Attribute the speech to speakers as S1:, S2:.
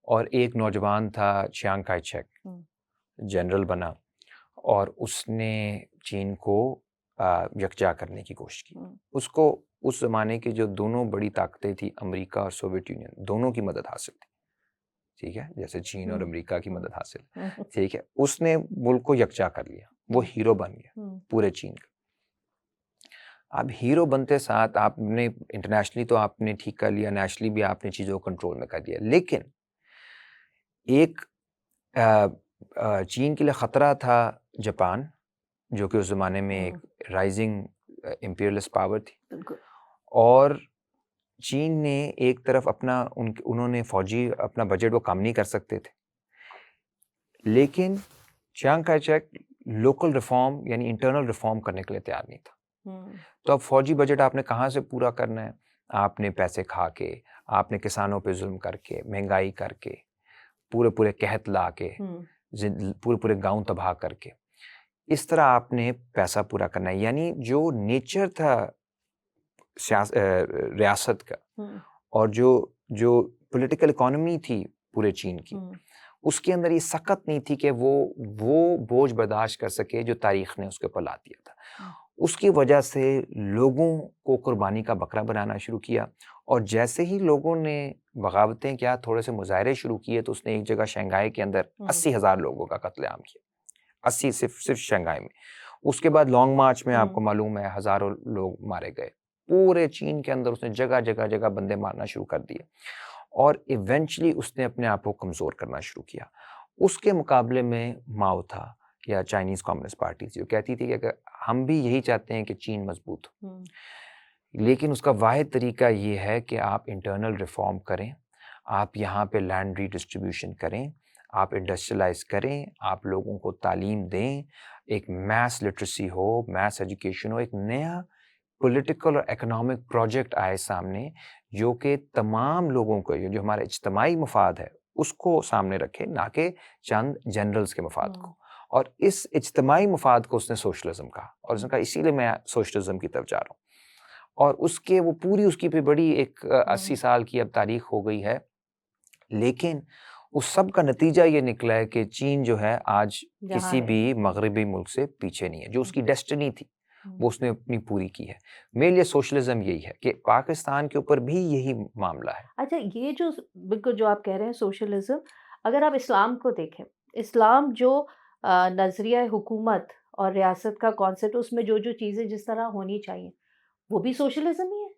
S1: और एक नौजवान था चियांग काई शेक, जनरल बना और उसने चीन को यकजा करने की कोशिश की। उसको उस ज़माने की जो दोनों बड़ी ताकतें थी, अमेरिका और सोवियत यूनियन, दोनों की मदद हासिल थी, ठीक है? जैसे चीन और अमेरिका की मदद हासिल, ठीक है? उसने मुल्क को यकजा कर लिया, वो हीरो बन गया पूरे चीन का। अब हीरो बनते साथ आपने इंटरनेशनली तो आपने ठीक कर लिया, नेशनली भी आपने चीज़ों को कंट्रोल में कर लिया, लेकिन एक चीन के लिए ख़तरा था जापान, जो कि उस ज़माने में एक राइजिंग इम्पीरियलिस्ट पावर थी। और चीन ने एक तरफ अपना उन्होंने फ़ौजी अपना बजट वो कम नहीं कर सकते थे, लेकिन Chiang Kai Shek local reform यानी इंटरनल रिफॉर्म करने के लिए तैयार नहीं था। तो अब फ़ौजी बजट आपने कहाँ से पूरा करना है? आपने पैसे खा के, आपने किसानों पे जुल्म करके, महंगाई करके, पूरे कहत ला के, पूरे गांव तबाह करके, इस तरह आपने पैसा पूरा करना है। यानी जो नेचर था रियासत का और जो पॉलिटिकल इकोनॉमी थी पूरे चीन की, उसके अंदर ये सख्त नहीं थी कि वो बोझ बर्दाश्त कर सके जो तारीख ने उसके ऊपर ला दिया था। उसकी वजह से लोगों को कुर्बानी का बकरा बनाना शुरू किया और जैसे ही लोगों ने बगावतें किया, थोड़े से मुजाहरे शुरू किए, तो उसने एक जगह शंघाई के अंदर 80,000 लोगों का कत्लेआम किया। 80 सिर्फ शंघाई में। उसके बाद लॉन्ग मार्च में आपको मालूम है हज़ारों लोग मारे गए। पूरे चीन के अंदर उसने जगह बंदे मारना शुरू कर दिए और इवेंचुअली उसने अपने आप को कमज़ोर करना शुरू किया। उसके मुकाबले में माओ था या चाइनीज़ कम्युनिस्ट पार्टी थी, जो कहती थी कि अगर हम भी यही चाहते हैं कि चीन मजबूत हो, लेकिन उसका वाहिद तरीका ये है कि आप इंटरनल रिफॉर्म करें, आप यहाँ पे लैंड रीडिस्ट्रीब्यूशन करें, आप इंडस्ट्रियलाइज करें, आप लोगों को तालीम दें, एक मैथ लिटरेसी हो, मैथ एजुकेशन हो, एक नया पॉलिटिकल और इकोनॉमिक प्रोजेक्ट आए सामने जो कि तमाम लोगों को, जो हमारा इज्तिमाई मफाद है उसको सामने रखे, ना कि चंद जनरल्स के मफाद को। और इस इज्तिमाई मफाद को उसने सोशलिज्म कहा और उसने कहा इसीलिए मैं सोशलिज्म की तरफ जा रहा हूँ। और उसके वो पूरी उसकी भी बड़ी एक 80 साल की अब तारीख हो गई है, लेकिन उस सब का नतीजा ये निकला है कि चीन जो है आज किसी भी मगरबी मुल्क से पीछे नहीं है। जो उसकी डेस्टिनी थी वो उसने अपनी पूरी की है। मेरे लिए सोशलिज्म यही है कि पाकिस्तान के ऊपर भी यही मामला है।
S2: अच्छा, ये जो बिल्कुल जो आप कह रहे हैं सोशलिज्म, अगर आप इस्लाम को देखें, इस्लाम जो नज़रिया हुकूमत और रियासत का कॉन्सेप्ट, उसमें जो चीज़ें जिस तरह होनी चाहिए, वो भी सोशलिज्म ही है।